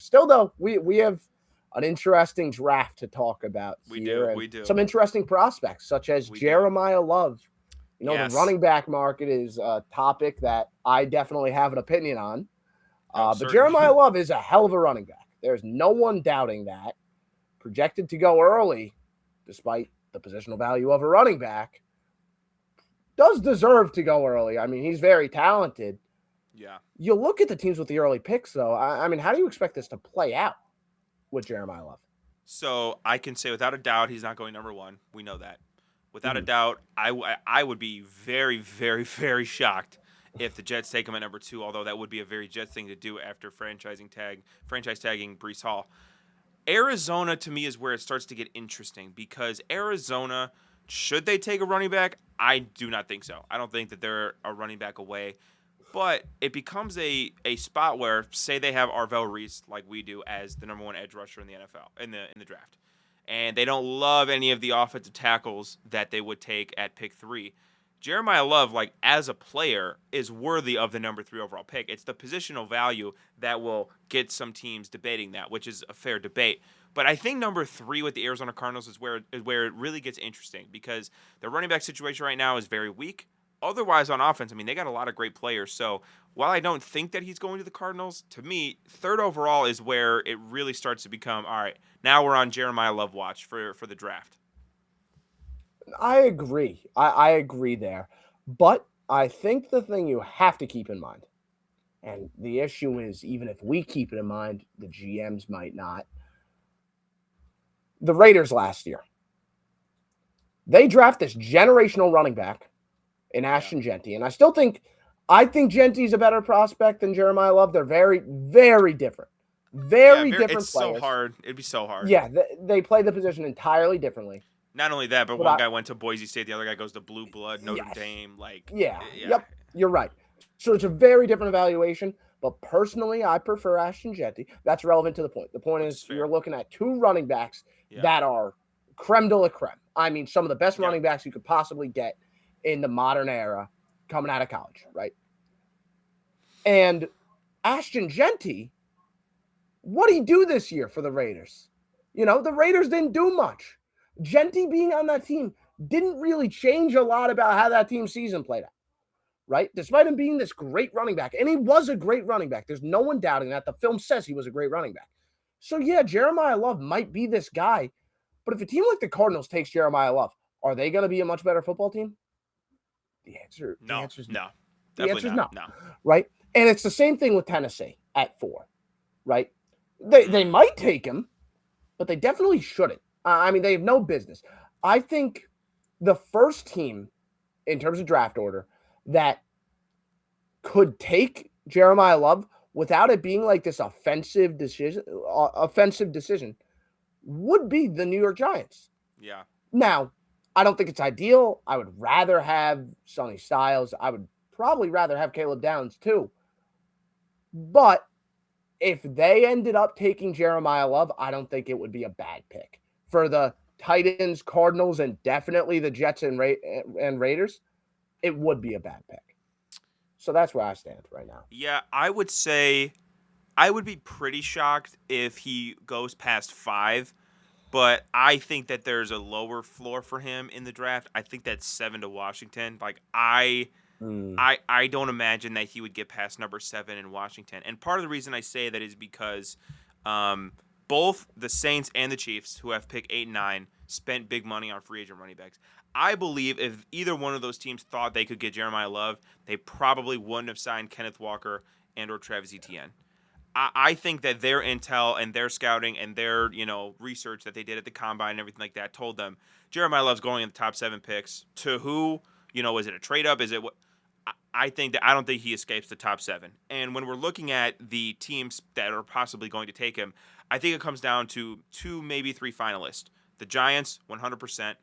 Still, though, we have an interesting draft to talk about We here, do. and We do. some interesting prospects such as We do. Jeremiah Love. The Yes. running back market is a topic that I definitely have an opinion on. No, But Jeremiah certainly. Love is a hell of a running back. There's no one doubting that. Projected to go early, despite the positional value of a running back, does deserve to go early. I mean, he's very talented. Yeah. You look at the teams with the early picks, though. I mean, how do you expect this to play out with Jeremiah Love? So I can say without a doubt he's not going number one. We know that. Without a Mhm. doubt, I would be very, very, very shocked if the Jets take him at number two, although that would be a very Jets thing to do after franchise tagging Brees Hall. Arizona, to me, is where it starts to get interesting because Arizona, should they take a running back? I do not think so. I don't think that they're a running back away. But it becomes a spot where, say, they have Arvell Reese like we do as the number one edge rusher in the NFL in the draft, and they don't love any of the offensive tackles that they would take at pick 3. Jeremiah Love, like as a player, is worthy of the number 3 overall pick. It's the positional value that will get some teams debating that, which is a fair debate. But I think number 3 with the Arizona Cardinals is where it really gets interesting because the running back situation right now is very weak. Otherwise, on offense, I mean, they got a lot of great players. So while I don't think that he's going to the Cardinals, to me, 3rd overall is where it really starts to become, all right, now we're on Jeremiah Love watch for the draft. I agree. I agree there. But I think the thing you have to keep in mind, and the issue is even if we keep it in mind, the GMs might not. The Raiders last year, they draft this generational running back in Yeah. Ashton Genty. And I think Genty's a better prospect than Jeremiah Love. They're very, very different. Yeah, Very it's different so players. hard. It'd be so hard. Yeah, they play the position entirely differently. Not only that, but But one guy went to Boise State, the other guy goes to Blue Blood, Notre yes. Dame. Like, Yeah. yeah, Yep. You're right. So it's a very different evaluation. But personally, I prefer Ashton Genty. That's relevant to the point. The point which is is you're fair. looking at 2 running backs Yeah. that are creme de la creme. I mean, some of the best Yep. running backs you could possibly get in the modern era coming out of college, right? And Ashton Genty, what did he do this year for the Raiders? The Raiders didn't do much. Genty being on that team didn't really change a lot about how that team's season played out, right? Despite him being this great running back, and he was a great running back. There's no one doubting that. The film says he was a great running back. So, yeah, Jeremiah Love might be this guy, but if a team like the Cardinals takes Jeremiah Love, are they going to be a much better football team? The No, answer is no. no, The definitely answer is not. no, No. right? And it's the same thing with Tennessee at 4, right? They might take him, but they definitely shouldn't. I mean, they have no business. I think the first team in terms of draft order that could take Jeremiah Love without it being like this offensive decision would be the New York Giants. Yeah. Now, I don't think it's ideal. I would rather have Sonny Styles. I would probably rather have Caleb Downs too. But if they ended up taking Jeremiah Love, I don't think it would be a bad pick. For the Titans, Cardinals, and definitely the Jets and Raiders, it would be a bad pick. So that's where I stand right now. Yeah, I would say I would be pretty shocked if he goes past 5, but I think that there's a lower floor for him in the draft. I think that's 7 to Washington. Like I don't imagine that he would get past number 7 in Washington. And part of the reason I say that is because both the Saints and the Chiefs, who have picked 8 and 9, spent big money on free agent running backs. I believe if either one of those teams thought they could get Jeremiah Love, they probably wouldn't have signed Kenneth Walker and or Travis Etienne. I think that their intel and their scouting and their research that they did at the combine and everything like that told them Jeremiah Love's going in the top 7 picks. To who? Is it a trade up? Is it what? I don't think he escapes the top 7. And when we're looking at the teams that are possibly going to take him, I think it comes down to 2, maybe 3 finalists. The Giants, 100%.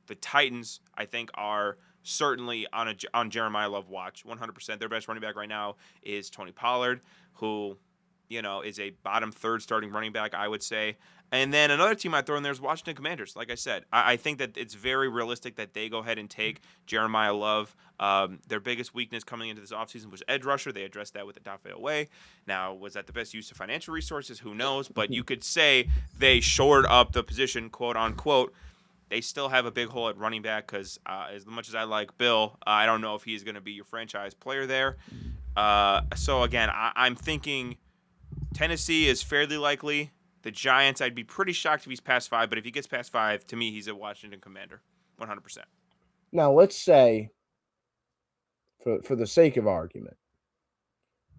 The Titans, I think, are certainly on Jeremiah Love watch, 100%. Their best running back right now is Tony Pollard, who, is a bottom third starting running back, I would say. And then another team I throw in there is Washington Commanders. Like I said, I think that it's very realistic that they go ahead and take Jerimayah Love. Their biggest weakness coming into this offseason was edge rusher. They addressed that with Odafe Oweh. Now, was that the best use of financial resources? Who knows? But you could say they shored up the position, quote unquote. They still have a big hole at running back because as much as I like Bill, I don't know if he's going to be your franchise player there. So, again, I'm thinking Tennessee is fairly likely. The Giants, I'd be pretty shocked if he's past 5, but if he gets past 5, to me, he's a Washington Commander, 100%. Now, let's say, for the sake of argument,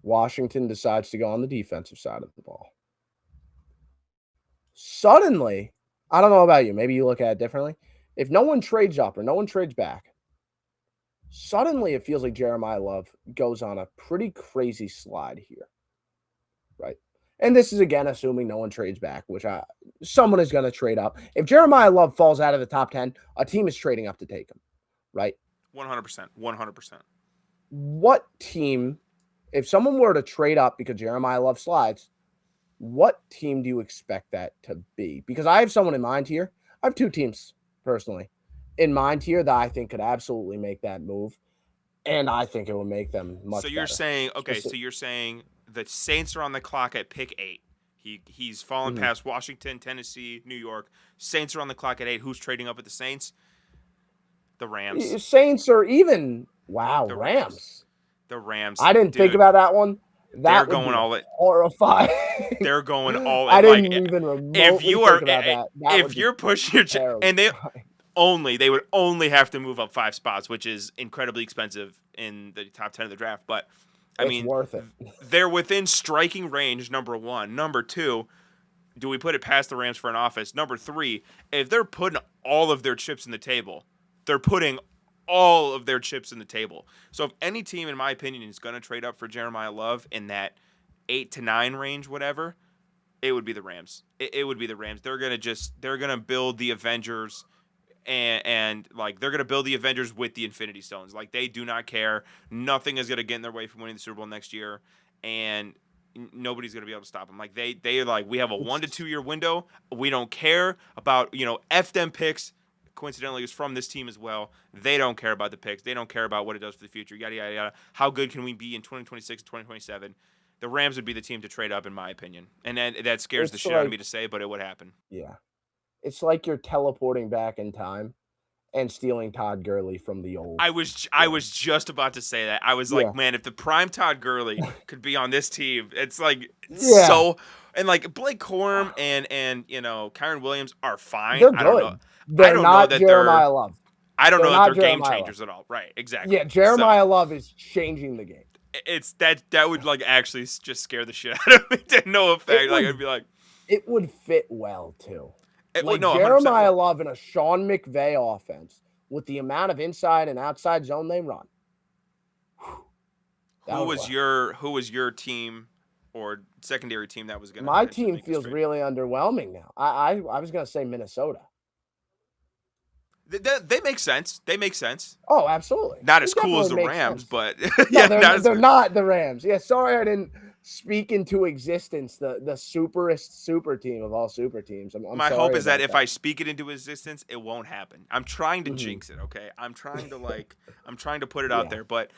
Washington decides to go on the defensive side of the ball. Suddenly, I don't know about you, maybe you look at it differently. If no one trades up or no one trades back, suddenly it feels like Jerimayah Love goes on a pretty crazy slide here, right? And this is, again, assuming no one trades back, which someone is going to trade up. If Jerimayah Love falls out of the top 10, a team is trading up to take him, right? 100%. 100%. What team, if someone were to trade up because Jerimayah Love slides, what team do you expect that to be? Because I have someone in mind here. I have 2 teams, personally, in mind here that I think could absolutely make that move, and I think it will make them much better. So you're saying, okay, so you're saying the Saints are on the clock at pick 8. He's fallen past Washington, Tennessee, New York. Saints are on the clock at 8. Who's trading up at the Saints? The Rams. Saints are even. Wow, The Rams. The Rams. I didn't think about that one. That they're going all in. Horrifying. They're going all in. I didn't even remotely if you are, think about that. If you're pushing your and they would only have to move up 5 spots, which is incredibly expensive in the top 10 of the draft. But I mean, worth it. They're within striking range. Number 1, number 2. Do we put it past the Rams for an office? Number 3, if they're putting all of their chips in the table, they're putting all of their chips in the table. So if any team, in my opinion, is going to trade up for Jerimayah Love in that 8 to 9 range, whatever, it would be the Rams. It would be the Rams. They're gonna build the Avengers, and like they're gonna build the Avengers with the Infinity Stones. Like they do not care. Nothing is gonna get in their way from winning the Super Bowl next year, and nobody's gonna be able to stop them. Like they are like, we have a 1 to 2 year window. We don't care about F them picks. Coincidentally, is from this team as well. They don't care about the picks. They don't care about what it does for the future. Yada, yada, yada. How good can we be in 2026 and 2027? The Rams would be the team to trade up, in my opinion. And that scares the shit out of me to say, but it would happen. Yeah. It's like you're teleporting back in time and stealing Todd Gurley from the old. I was just about to say that. I was like, man, if the prime Todd Gurley could be on this team, it's like so. And like Blake Corum and Kyron Williams are fine. They're good. I don't know. They're not Jerimayah Love. I don't know that they're game changers at all. Right, exactly. Yeah, Jerimayah Love is changing the game. It's that would like actually just scare the shit out of me. To no effect. Like I'd be like, it would fit well too. No, Jerimayah Love in a Sean McVay offense with the amount of inside and outside zone they run. Who was your team or secondary team that was going to? My team feels really underwhelming now. I was going to say Minnesota. They make sense. They make sense. Oh, absolutely. Not as cool as the Rams, sense. but yeah, they're not the Rams. Yeah, sorry I didn't speak into existence the superest super team of all super teams. My hope is that if I speak it into existence, it won't happen. I'm trying to jinx it, okay? I'm trying to put it out there. But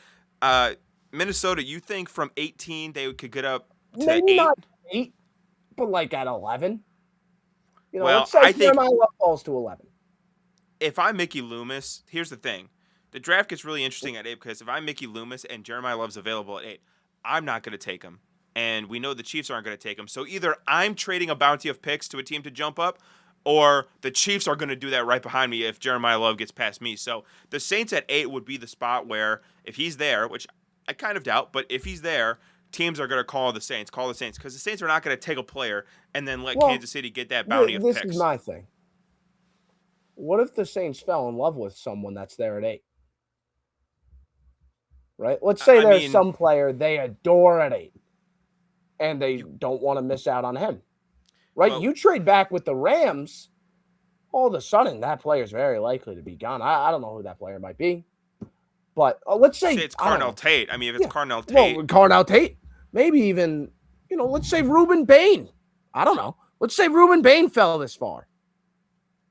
Minnesota, you think from 18 they could get up to maybe 8? Not 8, but like at 11. Well, let's say I think my love falls to 11. If I'm Mickey Loomis, here's the thing. The draft gets really interesting at 8 because if I'm Mickey Loomis and Jerimayah Love's available at 8, I'm not going to take him. And we know the Chiefs aren't going to take him. So either I'm trading a bounty of picks to a team to jump up, or the Chiefs are going to do that right behind me if Jerimayah Love gets past me. So the Saints at 8 would be the spot where if he's there, which I kind of doubt, but if he's there, teams are going to call the Saints, because the Saints are not going to take a player and then let Kansas City get that bounty of picks. This is my thing. What if the Saints fell in love with someone that's there at 8? Right? Let's say there's some player they adore at 8, and they don't want to miss out on him. Right? Well, you trade back with the Rams, all of a sudden that player is very likely to be gone. I don't know who that player might be. But let's say it's Carnell Tate. I mean, if it's Carnell Tate. Well, Carnell Tate. Maybe even let's say Reuben Bain. I don't know. Let's say Reuben Bain fell this far.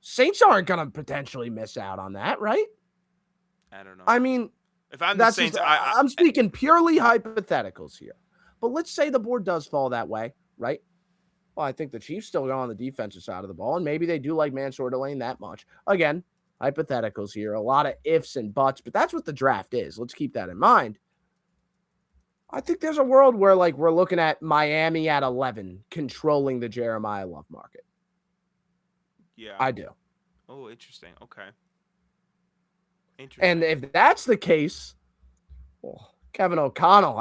Saints aren't going to potentially miss out on that, right? I don't know. I mean, If I'm the that's just, Saints, I'm speaking purely hypotheticals here. But let's say the board does fall that way, right? Well, I think the Chiefs still go on the defensive side of the ball, and maybe they do like Mansour Delane that much. Again, hypotheticals here, a lot of ifs and buts, but that's what the draft is. Let's keep that in mind. I think there's a world where we're looking at Miami at 11 controlling the Jerimayah Love market. yeah. I do. Oh, interesting. Okay. And Interesting. if that's the case, well, Kevin O'Connell,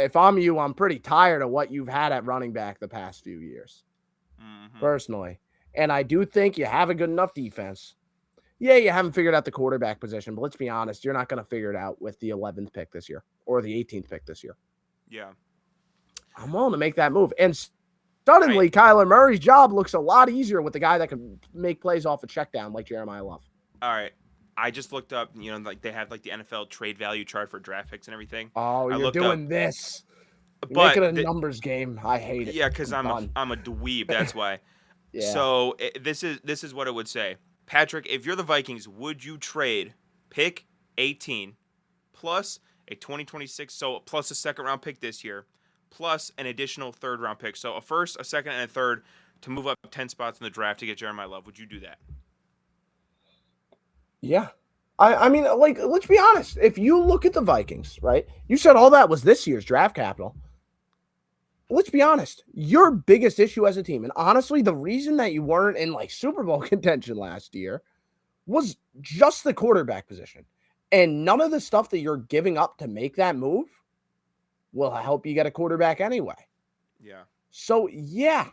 if I'm you, I'm pretty tired of what you've had at running back the past few years, Mm-hmm. personally. And I do think you have a good enough defense. Yeah, you haven't figured out the quarterback position, but let's be honest, you're not going to figure it out with the 11th pick this year or the 18th pick this year. Yeah. I'm willing to make that move. And All suddenly, right. Kyler Murray's job looks a lot easier with the guy that can make plays off a check down like Jerimayah Love. All right. I just looked up, they have like the NFL trade value chart for draft picks and everything. Oh, I you're looked up, doing this. You're but making a numbers game. I hate it. yeah, because I'm done. I'm a dweeb. That's why. Yeah. So this is what it would say, Patrick. If you're the Vikings, would you trade pick 18 plus a 2026, so plus a second round pick this year, plus an additional third round pick, so a first, a second, and a third to move up 10 spots in the draft to get Jeremiah Love? Would you do that? Yeah. I mean, let's be honest. If you look at the Vikings, right? You said all that was this year's draft capital. Let's be honest. Your biggest issue as a team, and honestly, the reason that you weren't in Super Bowl contention last year was just the quarterback position. And none of the stuff that you're giving up to make that move will help you get a quarterback anyway. Yeah. So, yeah,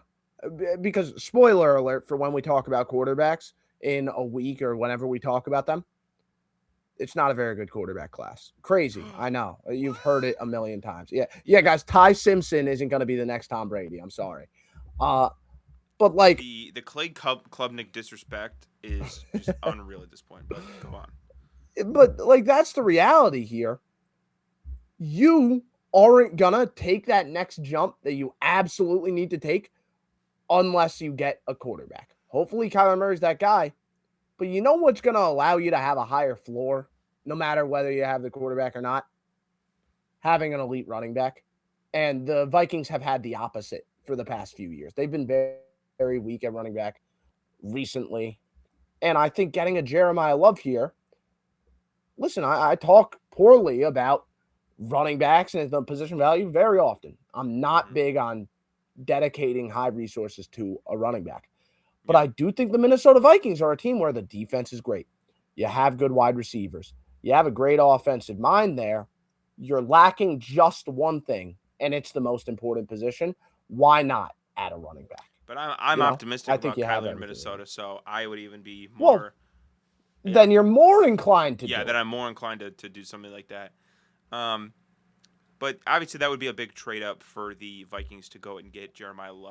because spoiler alert for when we talk about quarterbacks in a week or whenever we talk about them, it's not a very good quarterback class. Crazy. I know. You've heard it a million times. Yeah, guys, Ty Simpson isn't going to be the next Tom Brady. I'm sorry. But the Clay Klubnik disrespect is just unreal at this point. But go on. But that's the reality here. You aren't gonna take that next jump that you absolutely need to take unless you get a quarterback. Hopefully Kyler Murray's that guy. But you know what's gonna allow you to have a higher floor, no matter whether you have the quarterback or not? Having an elite running back. And the Vikings have had the opposite for the past few years. They've been very, very weak at running back recently. And I think getting a Jerimayah Love here, listen, I talk poorly about running backs and the position value very often. I'm not big on dedicating high resources to a running back. But I do think the Minnesota Vikings are a team where the defense is great. You have good wide receivers. You have a great offensive mind there. You're lacking just one thing, and it's the most important position. Why not add a running back? But I'm optimistic about Kyler in everything. Minnesota, so I would even be Well, more. then you're more inclined to do that it. I'm more inclined to do something like that. But obviously that would be a big trade up for the Vikings to go and get Jeremiah Love.